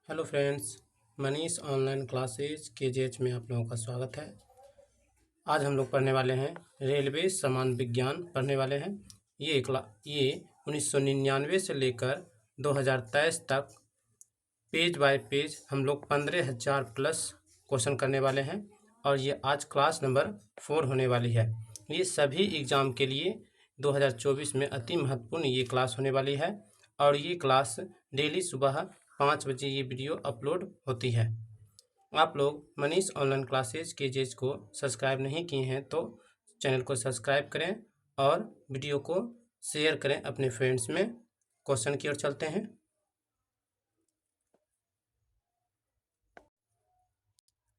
Hello friends, Manish online classes KGH में आप लोगों का स्वागत है। आज हम लोग पढ़ने वाले हैं रेलवे समान विज्ञान पढ़ने वाले हैं। ये 1999 से लेकर 2023 तक पेज बाय पेज हम लोग 15,000 प्लस क्वेश्चन करने वाले हैं और ये आज क्लास नंबर 4 होने वाली है। ये सभी एग्ज़ाम के लिए 2024 में अति महत्वपूर्ण ये क्लास होने वाली है और ये क्लास डेली सुबह 5 बजे ये वीडियो अपलोड होती है। आप लोग मनीष ऑनलाइन क्लासेज KGH को सब्सक्राइब नहीं किए हैं तो चैनल को सब्सक्राइब करें और वीडियो को शेयर करें अपने फ्रेंड्स में। क्वेश्चन की ओर चलते हैं।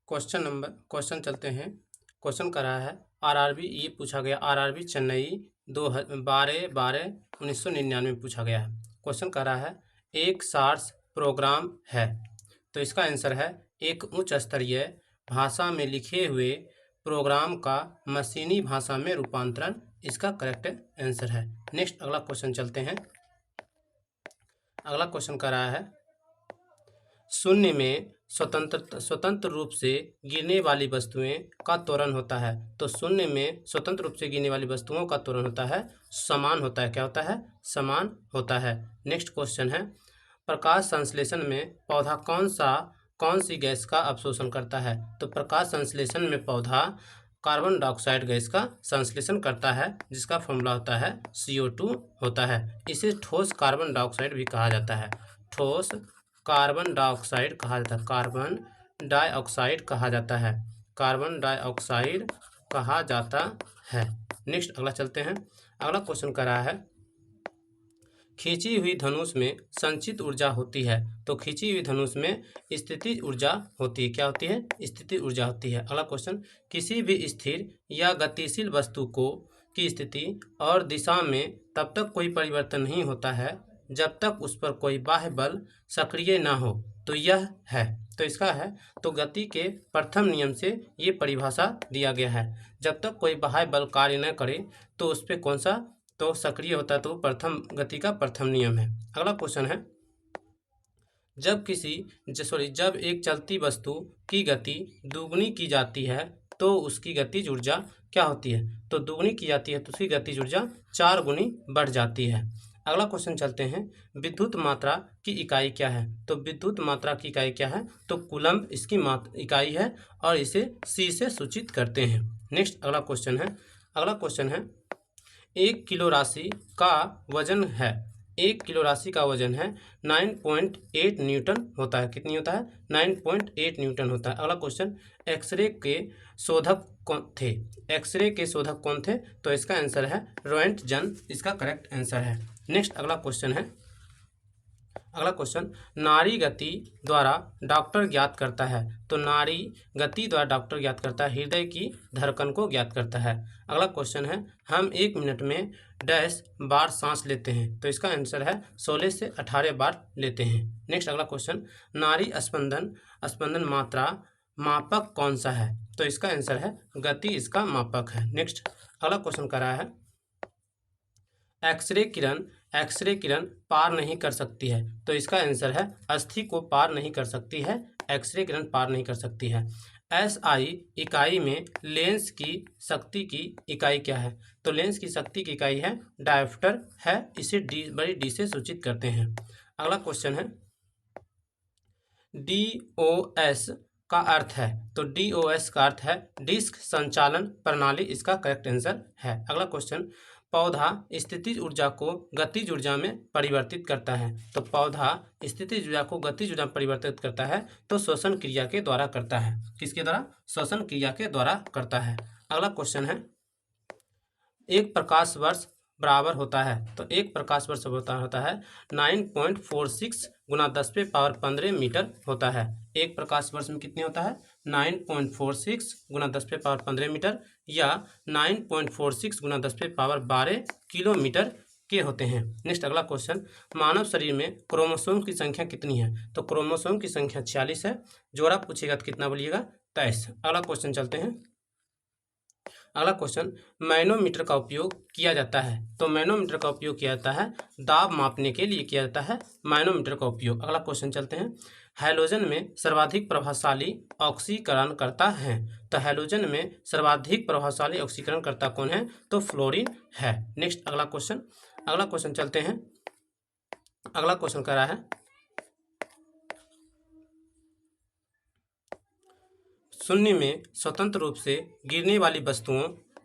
क्वेश्चन चलते हैं। क्वेश्चन कर रहा है आरआरबी, ये पूछा गया आरआरबी चेन्नई 12/12/1999 पूछा गया है। क्वेश्चन कर रहा है एक सार्स प्रोग्राम है, तो इसका आंसर है एक उच्च स्तरीय भाषा में लिखे हुए प्रोग्राम का मशीनी भाषा में रूपांतरण, इसका करेक्ट आंसर है। नेक्स्ट अगला क्वेश्चन चलते हैं। अगला क्वेश्चन कर रहा है शून्य में स्वतंत्र रूप से गिरने वाली वस्तुएं का त्वरण होता है, तो शून्य में स्वतंत्र रूप से गिरने वाली वस्तुओं का त्वरण होता है समान होता है। क्या होता है? समान होता है। नेक्स्ट क्वेश्चन है प्रकाश संश्लेषण में पौधा कौन सी गैस का अवशोषण करता है, तो प्रकाश संश्लेषण में पौधा कार्बन डाइऑक्साइड गैस का संश्लेषण करता है, जिसका फॉर्मूला होता है CO2 होता है। इसे ठोस कार्बन डाइऑक्साइड भी कहा जाता है। ठोस कार्बन डाइऑक्साइड कहा जाता है। कार्बन डाइऑक्साइड कहा जाता है। कार्बन डाइऑक्साइड कहा जाता है। नेक्स्ट अगला चलते हैं। अगला क्वेश्चन कर रहा है खींची हुई धनुष में संचित ऊर्जा होती है, तो खींची हुई धनुष में स्थितिज ऊर्जा होती है। क्या होती है? स्थितिज ऊर्जा होती है। अगला क्वेश्चन किसी भी स्थिर या गतिशील वस्तु की स्थिति और दिशा में तब तक कोई परिवर्तन नहीं होता है जब तक उस पर कोई बाह्य बल सक्रिय ना हो, तो यह है। तो इसका है तो गति के प्रथम नियम से ये परिभाषा दिया गया है। जब तक कोई बाह्य बल कार्य न करे तो उस पर कौन सा तो सक्रिय होता है, तो प्रथम गति का प्रथम नियम है। अगला क्वेश्चन है जब एक चलती वस्तु की गति दुगुनी की जाती है तो उसकी गतिज ऊर्जा क्या होती है, तो दुगुनी की जाती है तो उसकी गतिज ऊर्जा 4 गुनी बढ़ जाती है। अगला क्वेश्चन चलते हैं विद्युत मात्रा की इकाई क्या है, तो विद्युत मात्रा की इकाई क्या है, तो कूलम्ब इसकी इकाई है और इसे C से सूचित करते हैं। नेक्स्ट अगला क्वेश्चन है 1 किलो राशि का वजन है 9.8 न्यूटन होता है। कितनी होता है? 9.8 न्यूटन होता है। अगला क्वेश्चन एक्सरे के शोधक कौन थे, तो इसका आंसर है रोएंटजन, इसका करेक्ट आंसर है। नेक्स्ट अगला क्वेश्चन नाड़ी गति द्वारा डॉक्टर ज्ञात करता है, तो नाड़ी गति द्वारा डॉक्टर ज्ञात करता है हृदय की धड़कन को ज्ञात करता है। अगला क्वेश्चन है हम 1 मिनट में डैश बार सांस लेते हैं, तो इसका आंसर है 16 से 18 बार लेते हैं। नेक्स्ट अगला क्वेश्चन नाड़ी स्पंदन मात्रा मापक कौन सा है, तो इसका आंसर है गति इसका मापक है। नेक्स्ट अगला क्वेश्चन कर रहा है एक्सरे किरण पार नहीं कर सकती है, तो इसका आंसर है अस्थि को पार नहीं कर सकती है, एक्सरे किरण पार नहीं कर सकती है। SI इकाई में लेंस की शक्ति की इकाई क्या है, तो लेंस की शक्ति की इकाई है डायोप्टर है, इसे D से सूचित करते हैं। अगला क्वेश्चन है DOS का अर्थ है, तो DOS का अर्थ है डिस्क संचालन प्रणाली, इसका करेक्ट आंसर है। अगला क्वेश्चन पौधा स्थितिज ऊर्जा को गतिज ऊर्जा में परिवर्तित करता है, तो पौधा स्थितिज ऊर्जा को गतिज ऊर्जा में परिवर्तित करता है तो श्वसन क्रिया के द्वारा करता है। किसके द्वारा? श्वसन क्रिया के द्वारा करता है। अगला क्वेश्चन है एक प्रकाश वर्ष बराबर होता है, तो एक प्रकाश वर्ष होता है 9.46 गुना 10⁻15 मीटर होता है। एक प्रकाश वर्ष में कितने होता है? 9.46 गुना 10⁻15 मीटर या 9.46 गुना 10⁻12 किलोमीटर के होते हैं। नेक्स्ट अगला क्वेश्चन मानव शरीर में क्रोमोसोम की संख्या कितनी है, तो क्रोमोसोम की संख्या 46 है। जोड़ा पूछेगा तो कितना बोलिएगा? 23। अगला क्वेश्चन चलते हैं अगला क्वेश्चन, मैनोमीटर का उपयोग किया जाता है। तो मैनोमीटर का उपयोग किया जाता है दाब मापने के लिए किया जाता है मैनोमीटर का उपयोग। अगला क्वेश्चन चलते हैं, हैलोजन में सर्वाधिक प्रभावशाली ऑक्सीकरण करता है। तो हैलोजन में सर्वाधिक प्रभावशाली ऑक्सीकरण करता कौन है? तो फ्लोरीन है। नेक्स्ट अगला क्वेश्चन चलते हैं। अगला क्वेश्चन कह रहा है, शून्य में स्वतंत्र रूप से गिरने वाली वस्तुओं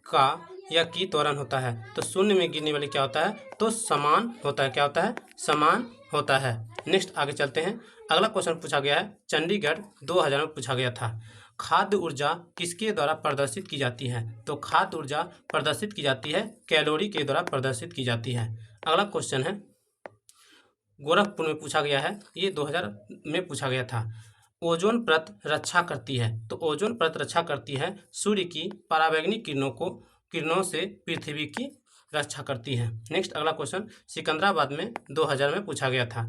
का या की त्वरण होता है। तो शून्य में गिरने वाली क्या होता है? तो समान होता है। क्या होता है? समान होता है। नेक्स्ट आगे चलते हैं। अगला क्वेश्चन पूछा गया है, चंडीगढ़ 2000 में पूछा गया था। खाद्य ऊर्जा किसके द्वारा प्रदर्शित की जाती है? तो खाद्य ऊर्जा प्रदर्शित की जाती है कैलोरी के द्वारा प्रदर्शित की जाती है। अगला क्वेश्चन है, गोरखपुर में पूछा गया है, ये 2000 में पूछा गया था। ओजोन परत रक्षा करती है। तो ओजोन परत रक्षा करती है सूर्य की पराबैंगनी किरणों से पृथ्वी की रक्षा करती है। नेक्स्ट अगला क्वेश्चन, सिकंदराबाद में 2000 में पूछा गया था।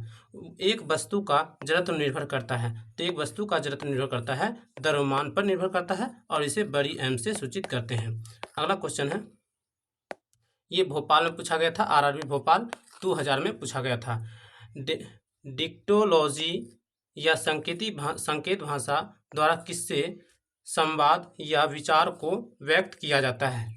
एक वस्तु का जड़त्व निर्भर करता है। तो एक वस्तु का जड़त्व निर्भर करता है द्रव्यमान पर निर्भर करता है और इसे बड़ी एम से सूचित करते हैं। अगला क्वेश्चन है, ये भोपाल में पूछा गया था, आरआरबी भोपाल 2000 में पूछा गया था। डिक्टोलॉजी या संकेत भाषा द्वारा किससे संवाद या विचार को व्यक्त किया जाता है?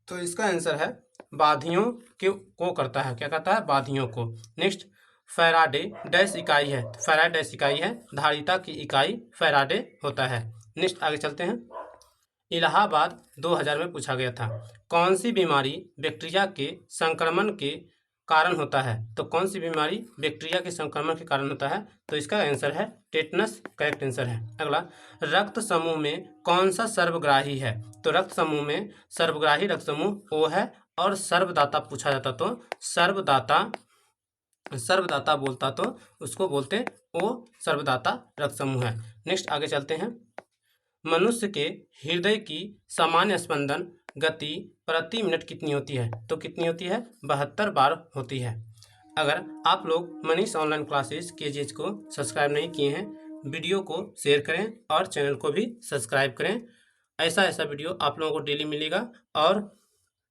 तो इसका आंसर है बाधियों को करता है। क्या करता है? बाधियों को। नेक्स्ट, फैराडे डैश इकाई है। फैराडे डैश इकाई है, धारिता की इकाई फैराडे होता है। नेक्स्ट आगे चलते हैं। इलाहाबाद 2000 में पूछा गया था, कौन सी बीमारी बैक्टीरिया के संक्रमण के कारण होता है? तो कौन सी बीमारी बैक्टीरिया के संक्रमण के कारण होता है? तो इसका आंसर है टेटनस, करेक्ट आंसर है। अगला, रक्त समूह में कौन सा सर्वग्राही है? तो रक्त समूह में सर्वग्राही रक्त समूह ओ है, और सर्वदाता पूछा जाता तो सर्वदाता बोलता तो उसको बोलते ओ सर्वदाता रक्त समूह है। नेक्स्ट आगे चलते हैं। मनुष्य के हृदय की सामान्य स्पंदन गति प्रति मिनट कितनी होती है? तो कितनी होती है? 72 बार होती है। अगर आप लोग मनीष ऑनलाइन क्लासेस KGH को सब्सक्राइब नहीं किए हैं, वीडियो को शेयर करें और चैनल को भी सब्सक्राइब करें। ऐसा वीडियो आप लोगों को डेली मिलेगा, और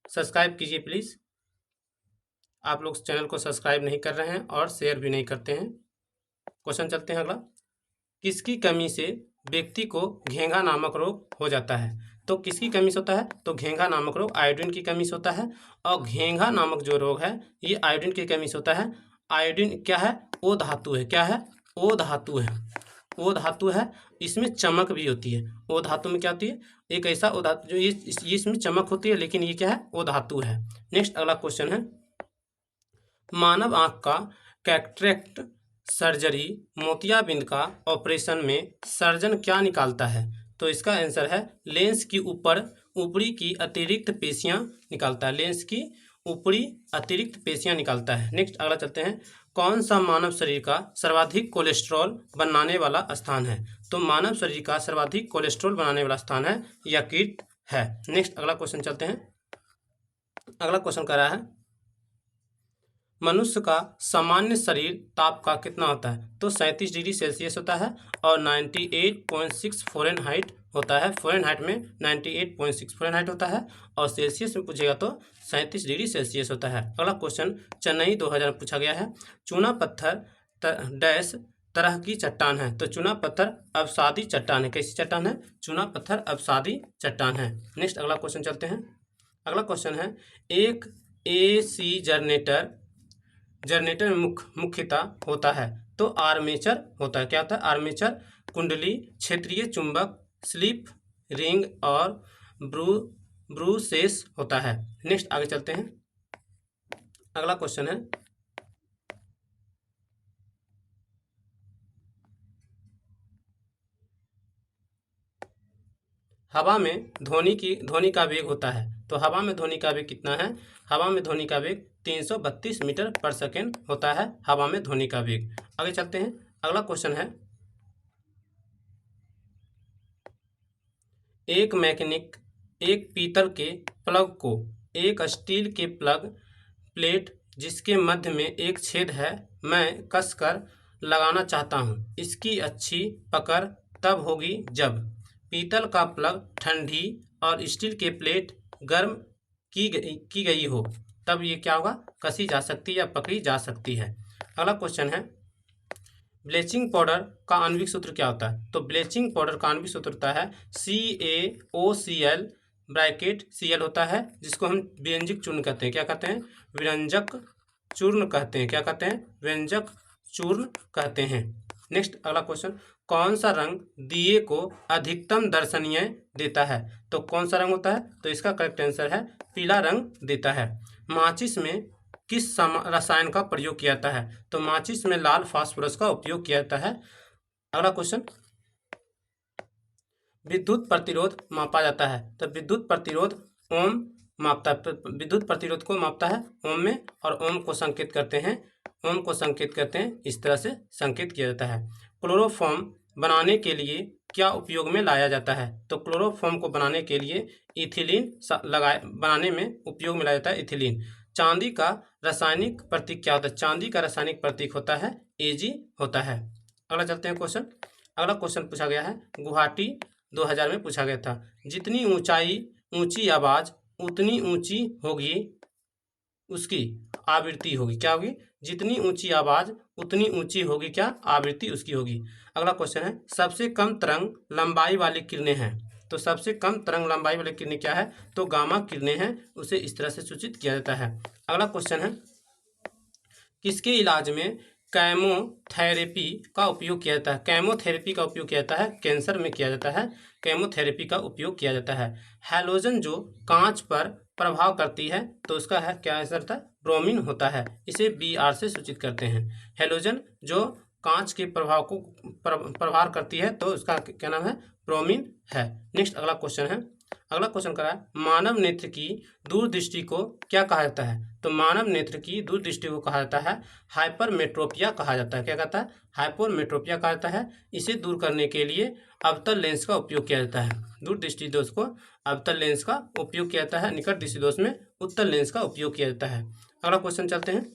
सब्सक्राइब कीजिए प्लीज़। आप लोग चैनल को सब्सक्राइब नहीं कर रहे हैं और शेयर भी नहीं करते हैं। क्वेश्चन चलते हैं अगला, किसकी कमी से व्यक्ति को घेंघा नामक रोग हो जाता है? तो किसकी कमी से होता है? तो घेंघा नामक रोग आयोडीन की कमी से होता है। और घेंघा नामक जो रोग है ये आयोडीन की कमी से होता है। आयोडीन क्या है? ओ धातु है। क्या है? ओ धातु है। ओ धातु है, इसमें चमक भी होती है। ओ धातु में क्या होती है? एक ऐसा ओ धातु जो ये इसमें चमक होती है, लेकिन ये क्या है? ओ धातु है। नेक्स्ट अगला क्वेश्चन है, मानव आंख का कैटरेक्ट सर्जरी मोतियाबिंद का ऑपरेशन में सर्जन क्या निकालता है? तो इसका आंसर है लेंस की ऊपरी की अतिरिक्त पेशियां निकालता है। लेंस की ऊपरी अतिरिक्त पेशियां निकालता है। नेक्स्ट अगला चलते हैं, कौन सा मानव शरीर का सर्वाधिक कोलेस्ट्रॉल बनाने वाला स्थान है? तो मानव शरीर का सर्वाधिक कोलेस्ट्रॉल बनाने वाला स्थान है यकृत है। नेक्स्ट अगला क्वेश्चन चलते हैं। अगला क्वेश्चन कह रहा है, मनुष्य का सामान्य शरीर ताप का कितना होता है? तो 37 डिग्री सेल्सियस होता है और 98.6 फ़ारेनहाइट होता है। फ़ारेनहाइट में 98.6 फ़ारेनहाइट होता है, और सेल्सियस में पूछेगा तो 37 डिग्री सेल्सियस होता है। अगला क्वेश्चन चेन्नई 2000 में पूछा गया है, चूना पत्थर डैश तरह की चट्टान है। तो चूना पत्थर अवसादी चट्टान है। कैसी चट्टान है? चूना पत्थर अवसादी चट्टान है। नेक्स्ट अगला क्वेश्चन चलते हैं। अगला क्वेश्चन है, एक AC जनरेटर में मुख्यतः होता है। तो आर्मेचर होता है। क्या होता है? आर्मेचर, कुंडली, क्षेत्रीय चुंबक, स्लिप रिंग और ब्रूसेस होता है। नेक्स्ट आगे चलते हैं। अगला क्वेश्चन है, हवा में ध्वनि का वेग होता है। तो हवा में ध्वनि का वेग कितना है? हवा में ध्वनि का वेग 332 मीटर पर सेकेंड होता है। हवा में ध्वनि का वेग। आगे चलते हैं। अगला क्वेश्चन है, एक मैकेनिक एक पीतल के प्लग को एक स्टील के प्लग प्लेट जिसके मध्य में एक छेद है मैं कसकर लगाना चाहता हूँ। इसकी अच्छी पकड़ तब होगी जब पीतल का प्लग ठंडी और स्टील के प्लेट गर्म की गई हो, तब ये क्या होगा, कसी जा सकती है या पकड़ी जा सकती है। अगला क्वेश्चन है, ब्लीचिंग पाउडर का आणविक सूत्र क्या होता है? तो ब्लीचिंग पाउडर का आणविक सूत्र होता है CaOCl ब्रैकेट Cl होता है, जिसको हम व्यंजक चूर्ण कहते हैं। क्या कहते हैं? व्यंजक चूर्ण कहते हैं। क्या कहते हैं? व्यंजक चूर्ण कहते हैं। नेक्स्ट अगला क्वेश्चन, कौन सा रंग दिए को अधिकतम दर्शनीय देता है? तो कौन सा रंग होता है? तो इसका करेक्ट आंसर है पीला रंग देता है। माचिस में किस रसायन का प्रयोग किया जाता है? तो माचिस में लाल फास्फोरस का उपयोग किया जाता है। अगला क्वेश्चन, विद्युत प्रतिरोध मापा जाता है। तो विद्युत प्रतिरोध ओम मापता है, विद्युत प्रतिरोध को मापता है ओम में, और ओम को संकेत करते हैं, ओम को संकेत करते हैं, इस तरह से संकेत किया जाता है। क्लोरोफॉर्म बनाने के लिए क्या उपयोग में लाया जाता है? तो क्लोरोफॉर्म को बनाने के लिए इथिलीन बनाने में उपयोग में लाया जाता है, इथिलीन। चांदी का रासायनिक प्रतीक क्या होता है? चांदी का रासायनिक प्रतीक होता है Ag होता है। अगला चलते हैं क्वेश्चन। अगला क्वेश्चन पूछा गया है, गुवाहाटी 2000 में पूछा गया था, जितनी ऊंची आवाज उतनी ऊंची होगी उसकी आवृत्ति होगी। क्या होगी? जितनी ऊंची आवाज उतनी ऊंची होगी क्या? आवृत्ति उसकी होगी। अगला क्वेश्चन है, सबसे कम तरंग लंबाई वाली किरणें हैं। तो सबसे कम तरंग लंबाई वाली किरणें क्या है? तो गामा किरणें हैं, उसे इस तरह से सूचित किया जाता है। अगला क्वेश्चन है, किसके इलाज में केमोथेरेपी का उपयोग किया जाता है? केमोथेरेपी का उपयोग किया जाता है कैंसर में किया जाता है, केमोथेरेपी का उपयोग किया जाता है। हैलोजन जो कांच पर प्रभाव करती है, तो उसका है क्या आंसर था? ब्रोमीन होता है, इसे Br से सूचित करते हैं। हैलोजन जो कांच के प्रभाव को प्रभार करती है, तो उसका क्या नाम है? ब्रोमीन है। नेक्स्ट अगला क्वेश्चन है, अगला क्वेश्चन करा है, मानव नेत्र की दूरदृष्टि को क्या कहा जाता है? तो मानव नेत्र की दूरदृष्टि को कहा जाता है हाइपरमेट्रोपिया कहा जाता है। क्या कहता है? हाइपरमेट्रोपिया कहा जाता है। इसे दूर करने के लिए अवतल लेंस का उपयोग किया जाता है। दूरदृष्टि दोष को अवतल लेंस का उपयोग किया जाता है, निकट दृष्टि दोष में उत्तल लेंस का उपयोग किया जाता है। अगला क्वेश्चन चलते हैं,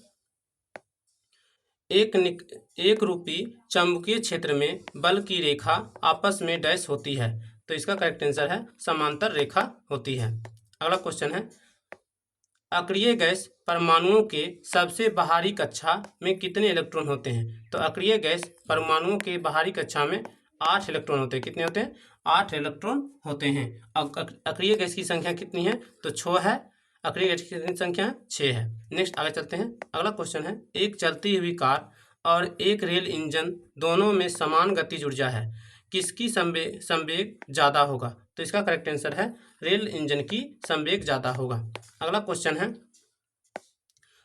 एक रूपी चुंबकीय क्षेत्र में बल की रेखा आपस में डैश होती है। तो इसका करेक्ट आंसर है समांतर रेखा होती है। अगला क्वेश्चन है, अक्रिय गैस परमाणुओं के सबसे बाहरी कक्षा में कितने इलेक्ट्रॉन होते हैं? तो अक्रिय गैस परमाणुओं के बाहरी कक्षा में 8 इलेक्ट्रॉन होते हैं। कितने होते हैं? 8 इलेक्ट्रॉन होते हैं। अक्रिय गैस की संख्या कितनी है? तो 6 है। अक्रिय गैस की संख्या 6 है। नेक्स्ट आगे चलते हैं। अगला क्वेश्चन है, एक चलती हुई कार और एक रेल इंजन दोनों में समान गतिज ऊर्जा है, किसकी संवेग ज़्यादा होगा? तो इसका करेक्ट आंसर है रेल इंजन की संवेग ज़्यादा होगा। अगला क्वेश्चन है,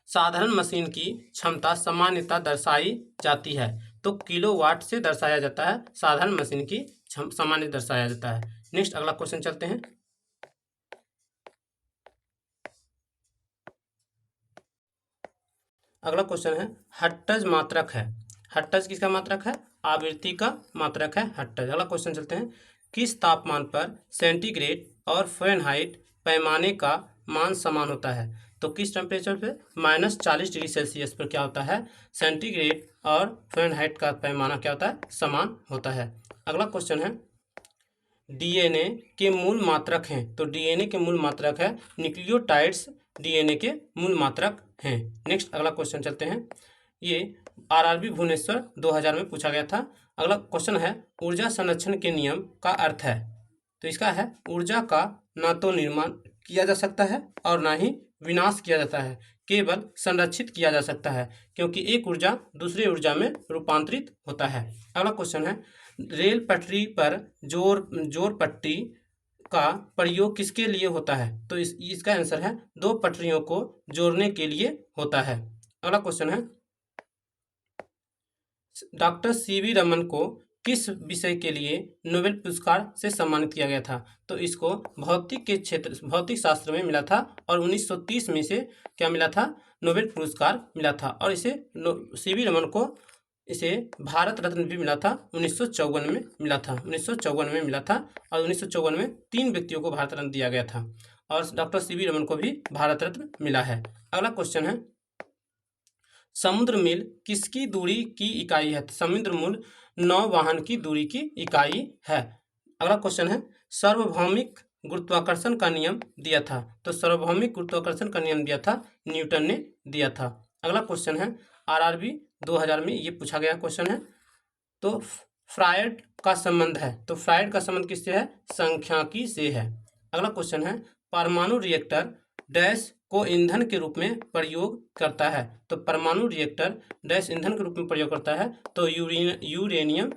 साधारण मशीन की क्षमता सामान्यतः दर्शाई जाती है, तो किलोवाट से दर्शाया जाता है। साधारण मशीन की सामान्य दर्शाया जाता है। नेक्स्ट अगला क्वेश्चन चलते हैं, अगला क्वेश्चन है, हर्ट्ज मात्रक है। हर्ट्ज किसका मात्रक है? आवृत्ति का मात्रक है हर्ट्ज। अगला क्वेश्चन चलते हैं, किस तापमान पर सेंटीग्रेड और फ़ारेनहाइट पैमाने का मान समान होता है? तो किस टेम्परेचर पे? -40 डिग्री सेल्सियस पर क्या होता है? सेंटीग्रेड और फ़ारेनहाइट का पैमाना क्या होता है? समान होता है। अगला क्वेश्चन है, डीएनए के मूल मात्रक हैं। तो डीएनए के मूल मात्रक है न्यूक्लियोटाइड्स, डीएनए के मूल मात्रक हैं। नेक्स्ट अगला क्वेश्चन चलते हैं, ये आरआरबी भुवनेश्वर 2000 में पूछा गया था। अगला क्वेश्चन है, ऊर्जा संरक्षण के नियम का अर्थ है। तो इसका है, ऊर्जा का ना तो निर्माण किया जा सकता है और ना ही विनाश किया जाता है, केवल संरक्षित किया जा सकता है, क्योंकि एक ऊर्जा दूसरी ऊर्जा में रूपांतरित होता है। अगला क्वेश्चन है, रेल पटरी पर जोर पट्टी का प्रयोग किसके लिए होता है? तो इसका आंसर है 2 पटरियों को जोड़ने के लिए होता है। अगला क्वेश्चन है, डॉक्टर सीवी रमन को किस विषय के लिए नोबेल पुरस्कार से सम्मानित किया गया था? तो इसको भौतिक शास्त्र में मिला था, और 1930 में से क्या मिला था? नोबेल पुरस्कार मिला था। और इसे सीवी रमन को इसे भारत रत्न भी मिला था, 1954 में मिला था। 1954 में मिला था, और 1954 में 3 व्यक्तियों को भारत रत्न दिया गया था, और डॉक्टर सीवी रमन को भी भारत रत्न मिला है। अगला क्वेश्चन है, समुद्र मील किसकी दूरी की इकाई है? समुद्र मूल नौवहन की दूरी की इकाई है। अगला क्वेश्चन है, सार्वभौमिक गुरुत्वाकर्षण का नियम दिया था? तो सार्वभौमिक गुरुत्वाकर्षण का नियम दिया था न्यूटन ने दिया था। अगला क्वेश्चन है आरआरबी 2000 में ये पूछा गया क्वेश्चन है। तो फ्रायड का संबंध है, तो फ्रायड का संबंध किससे है? सांख्यिकी से है। अगला क्वेश्चन है परमाणु रिएक्टर डैश को ईंधन के रूप में प्रयोग करता है? तो परमाणु रिएक्टर डैश ईंधन के रूप में प्रयोग करता है? तो यूरेनियम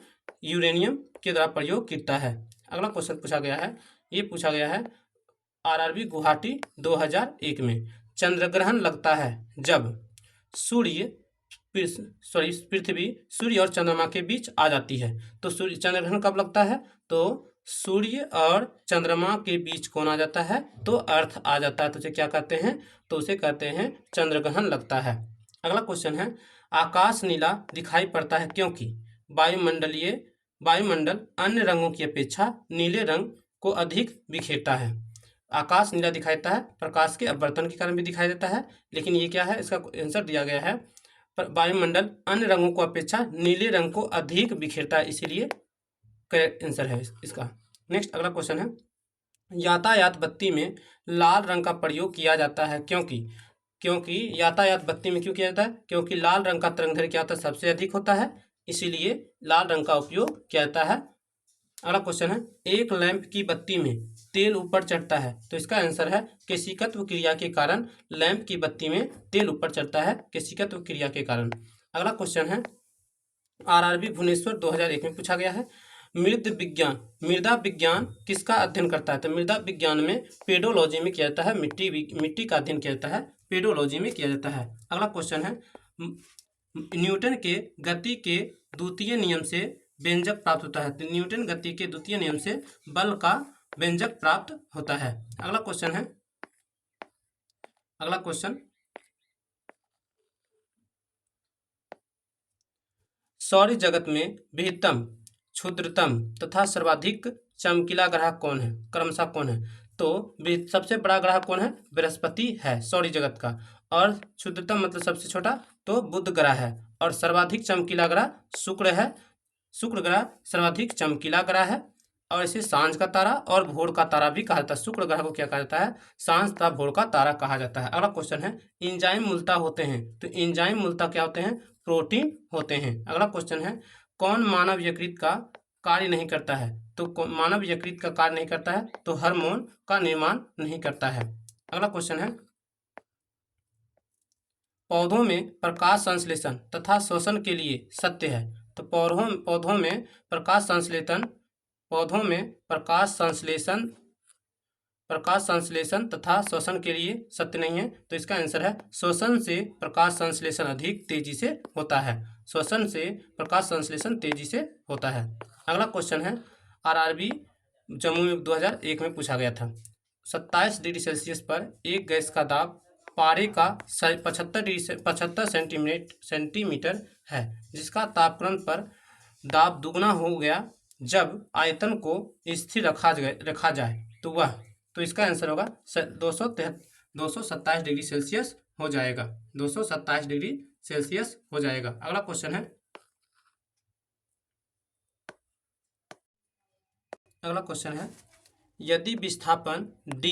के द्वारा प्रयोग करता है। अगला क्वेश्चन पूछा गया है, ये पूछा गया है आरआरबी गुवाहाटी 2001 में चंद्रग्रहण लगता है जब पृथ्वी सूर्य और चंद्रमा के बीच आ जाती है। तो सूर्य चंद्रग्रहण कब लगता है? तो सूर्य और चंद्रमा के बीच कौन आ जाता है? तो अर्थ आ जाता है। तो उसे क्या कहते हैं? तो उसे कहते हैं चंद्रग्रहण लगता है। अगला क्वेश्चन है आकाश नीला दिखाई पड़ता है क्योंकि वायुमंडल अन्य रंगों की अपेक्षा नीले रंग को अधिक बिखेरता है। आकाश नीला दिखाई देता है, प्रकाश के अपवर्तन के कारण भी दिखाई देता है, लेकिन ये क्या है? इसका आंसर दिया गया है वायुमंडल अन्य रंगों को अपेक्षा नीले रंग को अधिक बिखेरता है, इसीलिए करेक्ट आंसर है इसका। नेक्स्ट अगला क्वेश्चन है यातायात बत्ती में लाल रंग का प्रयोग किया जाता है क्योंकि यातायात बत्ती में क्यों किया जाता है? क्योंकि लाल रंग का तरंगदैर्घ्य क्या होता है? सबसे अधिक होता है, इसीलिए लाल रंग का उपयोग किया जाता है। अगला क्वेश्चन है एक लैंप की बत्ती में तेल ऊपर चढ़ता है? तो इसका आंसर है केशिकत्व क्रिया के कारण लैंप की बत्ती में तेल ऊपर चढ़ता है, केशिकत्व क्रिया के कारण। अगला क्वेश्चन है आरआरबी भुवनेश्वर 2001 में पूछा गया है मृदा विज्ञान किसका अध्ययन करता है? तो मृदा विज्ञान में पेडोलॉजी में किया जाता है, मिट्टी का अध्ययन किया जाता है, पेडोलॉजी में किया जाता है। अगला क्वेश्चन है न्यूटन के गति के द्वितीय नियम से व्यंजक प्राप्त होता है? तो न्यूटन गति के द्वितीय नियम से बल का व्यंजक प्राप्त होता है। अगला क्वेश्चन सौर जगत में बृहत्तम, क्षुद्रतम तथा सर्वाधिक चमकीला ग्रह कौन है? क्रमशः कौन है? तो सबसे बड़ा ग्रह कौन है? बृहस्पति है सौर जगत का, और क्षुद्रतम मतलब सबसे छोटा तो बुध ग्रह है, और सर्वाधिक चमकीला ग्रह शुक्र है। शुक्र ग्रह सर्वाधिक चमकीला ग्रह है, और इसे सांझ का तारा और भोर का तारा भी कहा जाता है। शुक्र ग्रह को क्या कहा जाता है? सांझ तथा भोर का तारा कहा जाता है। अगला क्वेश्चन है एंजाइम मूलतः होते हैं? तो एंजाइम मूलतः क्या होते हैं? प्रोटीन होते हैं। अगला क्वेश्चन है कौन मानव यकृत का कार्य नहीं करता है? तो मानव यकृत का कार्य नहीं करता है तो हार्मोन का निर्माण नहीं करता है। अगला क्वेश्चन है पौधों में प्रकाश संश्लेषण तथा शोषण के लिए सत्य है? तो पौधों में प्रकाश संश्लेषण तथा शोषण के लिए सत्य नहीं है, तो इसका आंसर है शोषण से प्रकाश संश्लेषण अधिक तेजी से होता है। शोषण से प्रकाश संश्लेषण तेजी से होता है। अगला क्वेश्चन है आरआरबी जम्मू में 2001 में पूछा गया था 27 डिग्री सेल्सियस पर एक गैस का दाब पारे का 75 सेंटीमीटर है, जिसका तापक्रम पर दाब दुगना हो गया जब आयतन को स्थिर रखा जाए तो इसका आंसर होगा 227 डिग्री सेल्सियस हो जाएगा। 227 डिग्री सेल्सियस हो जाएगा। अगला क्वेश्चन है यदि विस्थापन d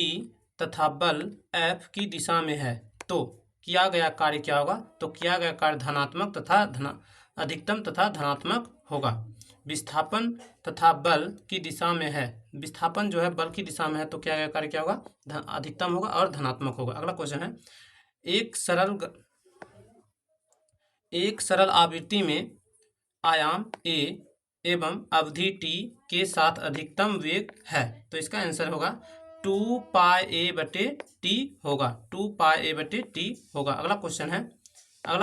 तथा बल F की दिशा में है तो किया गया कार्य क्या होगा? तो किया गया कार्य धनात्मक तथा अधिकतम तथा धनात्मक होगा। विस्थापन तथा बल की दिशा में है, विस्थापन जो है बल की दिशा में है तो किया गया कार्य क्या होगा? अधिकतम होगा और धनात्मक होगा। अगला क्वेश्चन है एक सरल आवृत्ति में आयाम a एवं अवधि t के साथ अधिकतम वेग है, तो इसका आंसर होगा 2πa/t होगा। 2πa/t होगा। अगला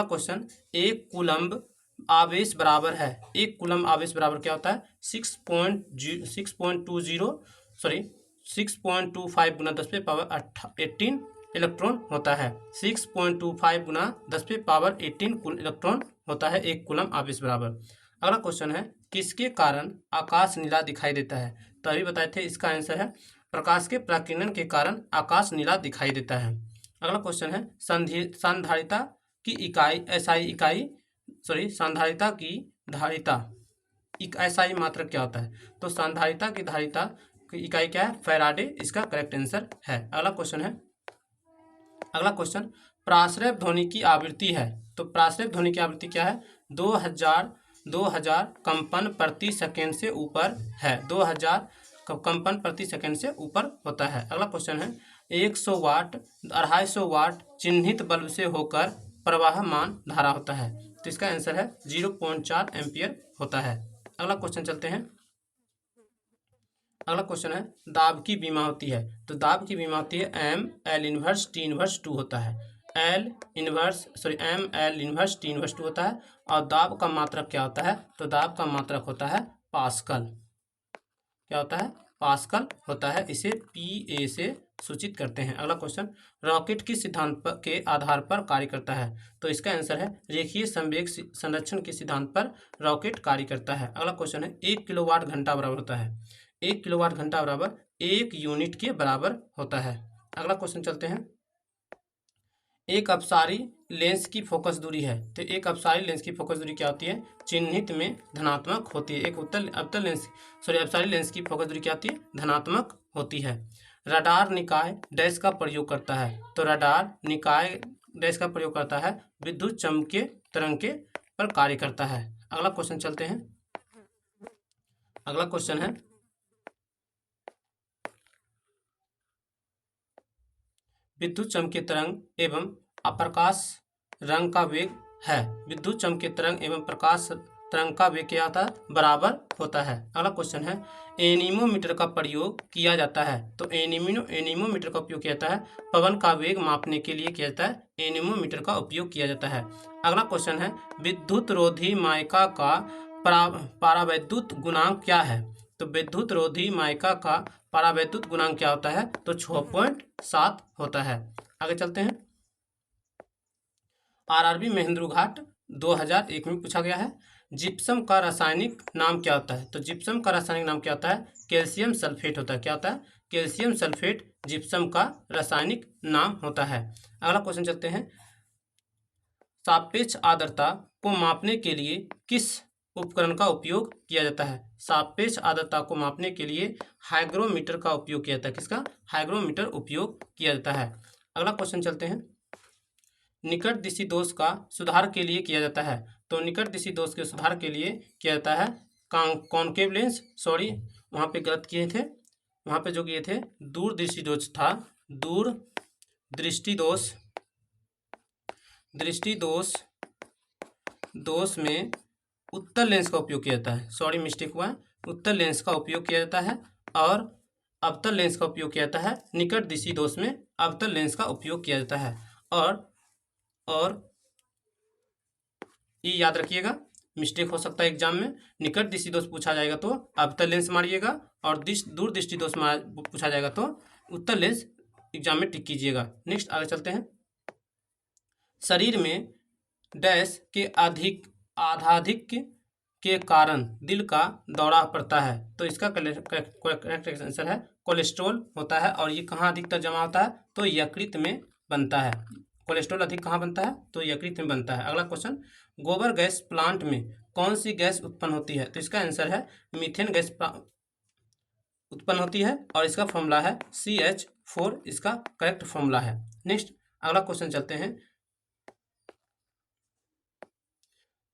क्वेश्चन एक कूलम्ब आवेश बराबर है, एक कूलम्ब आवेश बराबर क्या होता है? 6.25 गुना 10⁻18 इलेक्ट्रॉन होता है। 6.25 गुना 10⁻18 इलेक्ट्रॉन होता है एक कूलम्ब आवेश बराबर। अगला क्वेश्चन है किसके कारण आकाश नीला दिखाई देता है? तो अभी बताए थे, इसका आंसर है प्रकाश के प्रकीर्णन के कारण आकाश नीला दिखाई देता है। अगला क्वेश्चन है संधारिता की धारिता SI मात्रक क्या होता है? तो संधारिता की धारिता इकाई क्या है? फैराडे इसका करेक्ट आंसर है। अगला क्वेश्चन है, अगला क्वेश्चन प्राश्रय ध्वनि की आवृत्ति है। तो प्राश्रय ध्वनि की आवृत्ति क्या है? 2000 कंपन प्रति सेकंड से ऊपर है। 2000 कंपन प्रति सेकंड से ऊपर होता है। अगला क्वेश्चन है, 100 वाट 250 वाट चिन्हित बल्ब से होकर प्रवाहमान धारा होता है। तो इसका आंसर है 0.4 एम्पियर होता है। अगला क्वेश्चन चलते हैं, अगला क्वेश्चन है, दाब की बीमा होती है। तो दाब की बीमा होती है M L inverse T inverse 2 होता है। M L inverse T inverse 2 होता है। और दाब का मात्रक क्या होता है? तो दाब का मात्रक होता है पास्कल। क्या होता है? पास्कल होता है। इसे पी ए से सूचित करते हैं। अगला क्वेश्चन, रॉकेट किस सिद्धांत के आधार पर कार्य करता है? तो इसका आंसर है रेखीय संवेग संरक्षण के सिद्धांत पर रॉकेट कार्य करता है। अगला क्वेश्चन है, 1 किलोवाट घंटा बराबर होता है। 1 किलोवाट घंटा बराबर 1 यूनिट के बराबर होता है। अगला क्वेश्चन चलते हैं, एक अपसारी लेंस की फोकस दूरी है। तो एक अपसारी लेंस की फोकस दूरी क्या होती है? चिन्हित में धनात्मक होती है। एक अपसारी लेंस की फोकस दूरी क्या होती है? धनात्मक होती है। रडार निकाय डैश का प्रयोग करता है। तो रडार निकाय डैश का प्रयोग करता है, विद्युत चुम्बकीय तरंग के पर कार्य करता है। अगला क्वेश्चन चलते हैं, अगला क्वेश्चन है, विद्युत चुम्बकीय तरंग एवं अप्रकाश रंग का वेग है। विद्युत चुम्बकीय तरंग एवं प्रकाश तरंग का वेग क्या होता है? बराबर होता है। अगला क्वेश्चन है, एनीमोमीटर का प्रयोग किया जाता है। तो एनीमोमीटर का उपयोग किया जाता है पवन का वेग मापने के लिए किया जाता है। एनीमोमीटर का उपयोग किया जाता है। अगला क्वेश्चन है, विद्युत रोधी माइका का परावैद्युत गुणांक क्या है? तो विद्युत रोधी माइका का परावैद्युत गुणांक क्या होता है? तो 6.7 होता है। आगे चलते हैं, आरआरबी महेंद्रू घाट 2001 में पूछा गया है, जिप्सम का रासायनिक नाम क्या होता है? तो जिप्सम का रासायनिक नाम क्या होता है? कैल्शियम सल्फेट होता है। क्या होता है? कैल्शियम सल्फेट जिप्सम का रासायनिक नाम होता है। अगला क्वेश्चन चलते हैं, सापेक्ष आर्द्रता को मापने के लिए किस उपकरण का उपयोग किया जाता है? सापेक्ष आर्द्रता को मापने के लिए हाइग्रोमीटर का उपयोग किया जाता है। किसका? हाइग्रोमीटर उपयोग किया जाता है। अगला क्वेश्चन चलते हैं, निकट दिशी दोष का सुधार के लिए किया जाता है। तो निकट दिशी दोष के सुधार के लिए किया जाता है कॉन्केव लेंस, सॉरी वहाँ पे गलत किए थे, वहाँ पे जो किए थे दूरदृष्टि दोष था। दृष्टि दोष में उत्तल लेंस का उपयोग किया जाता है। सॉरी मिस्टेक हुआ है, उत्तल लेंस का उपयोग किया जाता है और अवतल लेंस का उपयोग किया जाता है। निकट दिशी दोष में अवतल लेंस का उपयोग किया जाता है। और ये याद रखिएगा, मिस्टेक हो सकता है एग्जाम में। निकट दृष्टि दोष पूछा जाएगा तो अवतल लेंस मारिएगा और दूर दृष्टि दोष पूछा जाएगा तो उत्तल लेंस एग्जाम में टिक कीजिएगा। नेक्स्ट आगे चलते हैं, शरीर में डैश के आधाधिक्य के कारण दिल का दौरा पड़ता है। तो इसका करेक्ट आंसर है कोलेस्ट्रॉल होता है। और ये कहाँ अधिकतर जमा होता है? तो यकृत में बनता है। कोलेस्ट्रॉल अधिक कहाँ बनता है? तो यकृत में बनता है। अगला क्वेश्चन, गोबर गैस प्लांट में कौन सी गैस उत्पन्न होती है? तो इसका आंसर है मीथेन गैस उत्पन्न होती है और इसका फॉर्मूला है CH4, इसका करेक्ट फॉर्मूला है। नेक्स्ट अगला क्वेश्चन चलते हैं,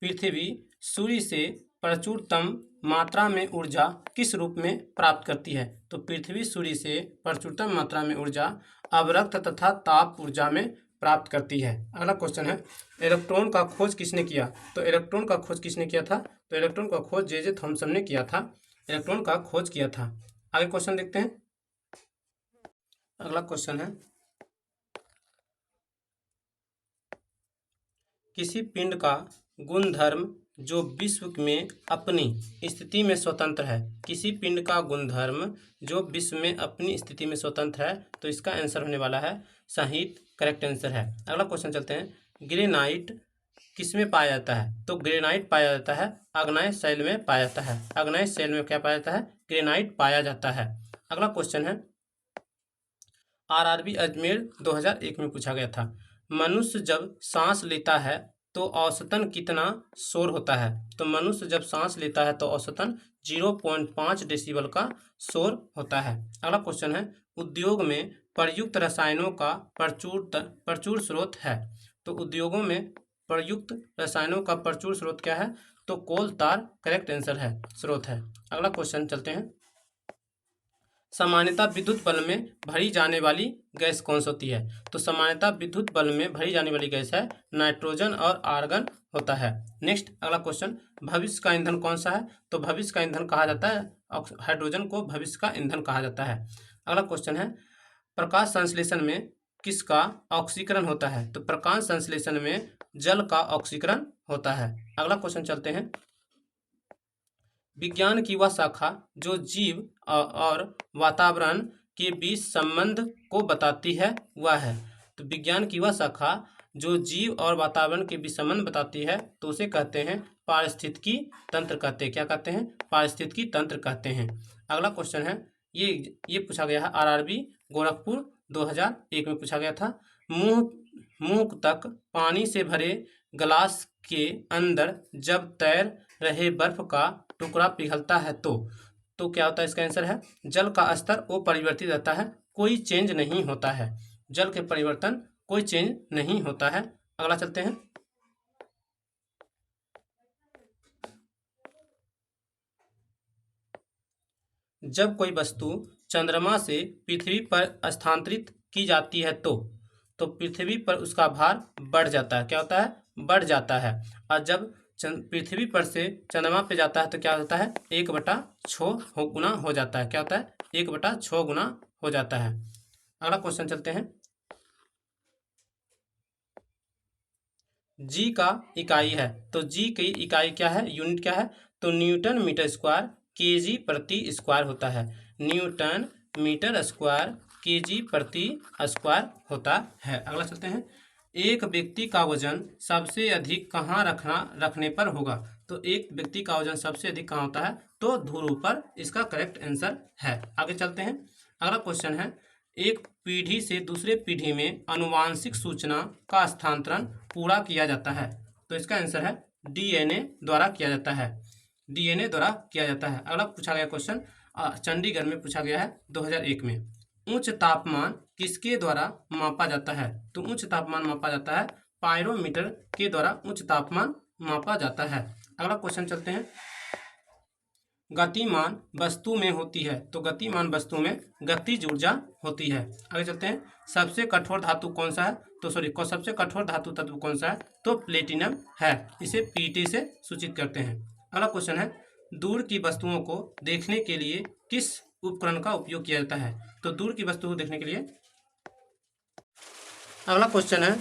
पृथ्वी सूर्य से प्रचुरतम मात्रा में ऊर्जा किस रूप में प्राप्त करती है? तो पृथ्वी सूर्य से प्रचुरतम मात्रा में ऊर्जा अवरक्त तथा ताप ऊर्जा में प्राप्त करती है। अगला क्वेश्चन है, इलेक्ट्रॉन का खोज किसने किया? तो इलेक्ट्रॉन का खोज किसने किया था? तो इलेक्ट्रॉन का खोज जे थॉमसन ने किया था। इलेक्ट्रॉन का खोज किया था। आगे क्वेश्चन देखते हैं, अगला क्वेश्चन है, किसी पिंड का गुणधर्म जो विश्व में अपनी स्थिति में स्वतंत्र है। किसी पिंड का गुणधर्म जो विश्व में अपनी स्थिति में स्वतंत्र है। तो इसका आंसर होने वाला है सहित, करेक्ट आंसर है। अगला क्वेश्चन चलते हैं, ग्रेनाइट किसमें पाया जाता है? तो ग्रेनाइट पाया जाता है आग्नेय शैल में पाया जाता है। आग्नेय शैल में क्या पाया जाता है? ग्रेनाइट पाया जाता है। अगला क्वेश्चन है, आरआरबी अजमेर 2001 में पूछा गया था, मनुष्य जब सांस लेता है तो औसतन कितना शोर होता है? तो मनुष्य जब सांस लेता है तो औसतन 0.5 डेसिबल का शोर होता है। अगला क्वेश्चन है, उद्योग में प्रयुक्त रसायनों का प्रचुर स्रोत है। तो उद्योगों में प्रयुक्त रसायनों का प्रचुर स्रोत क्या है? तो कोल तार करेक्ट आंसर है, स्रोत है। अगला क्वेश्चन चलते हैं, सामान्यतः विद्युत बल्ब में भरी जाने वाली गैस कौन सी होती है? तो सामान्यतः विद्युत बल्ब में भरी जाने वाली गैस है नाइट्रोजन और आर्गन होता है। नेक्स्ट अगला क्वेश्चन, भविष्य का ईंधन कौन सा है? तो भविष्य का ईंधन कहा जाता है हाइड्रोजन को भविष्य का ईंधन कहा जाता है। अगला क्वेश्चन है, प्रकाश संश्लेषण में किसका ऑक्सीकरण होता है? तो प्रकाश संश्लेषण में जल का ऑक्सीकरण होता है। अगला क्वेश्चन चलते हैं, विज्ञान की वह शाखा जो जीव और वातावरण के बीच संबंध को बताती है वह है। तो विज्ञान की वह शाखा जो जीव और वातावरण के बीच संबंध बताती है तो उसे कहते हैं पारिस्थितिकी तंत्र कहते हैं। क्या कहते हैं? पारिस्थितिकी तंत्र कहते हैं। अगला क्वेश्चन है, ये पूछा गया है आरआरबी गोरखपुर 2001 में पूछा गया था, मुंह तक पानी से भरे गिलास के अंदर जब तैर रहे बर्फ का टुकड़ा पिघलता है तो क्या होता है? इसका आंसर है जल का स्तर वो परिवर्तित रहता है, कोई चेंज नहीं होता है। जल के परिवर्तन कोई चेंज नहीं होता है। अगला चलते हैं, जब कोई वस्तु चंद्रमा से पृथ्वी पर स्थानांतरित की जाती है तो पृथ्वी पर उसका भार बढ़ जाता है। क्या होता है? बढ़ जाता है। और जब पृथ्वी पर से चंद्रमा पे जाता है तो क्या होता है? 1/6 गुना हो जाता है। क्या होता है? 1/6 गुना हो जाता है। अगला क्वेश्चन चलते हैं, जी का इकाई है। तो जी की इकाई क्या है? यूनिट क्या है? तो न्यूटन मीटर स्क्वायर केजी प्रति स्क्वायर होता है। न्यूटन मीटर स्क्वायर केजी प्रति स्क्वायर होता है। अगला चलते हैं, एक व्यक्ति का वजन सबसे अधिक कहाँ रखने पर होगा? तो एक व्यक्ति का वजन सबसे अधिक कहाँ होता है? तो ध्रुव पर इसका करेक्ट आंसर है। आगे चलते हैं, अगला क्वेश्चन है, एक पीढ़ी से दूसरे पीढ़ी में आनुवांशिक सूचना का स्थानांतरण पूरा किया जाता है। तो इसका आंसर है डीएनए द्वारा किया जाता है। डीएनए द्वारा किया जाता है। अगला पूछा गया क्वेश्चन चंडीगढ़ में पूछा गया है 2001 में, उच्च तापमान किसके द्वारा मापा जाता है? तो उच्च तापमान मापा जाता है पायरोमीटर के द्वारा उच्च तापमान मापा जाता है। अगला क्वेश्चन चलते हैं, गतिमान वस्तु में होती है। तो गतिमान वस्तु में गतिज ऊर्जा होती है। आगे चलते हैं, सबसे कठोर धातु कौन सा है? तो सबसे कठोर धातु तत्व कौन सा है? तो प्लेटिनम है। इसे पीटी से सूचित करते हैं। अगला क्वेश्चन है, दूर की वस्तुओं को देखने के लिए किस उपकरण का उपयोग किया जाता है? तो दूर की वस्तु को देखने के लिए, अगला क्वेश्चन है,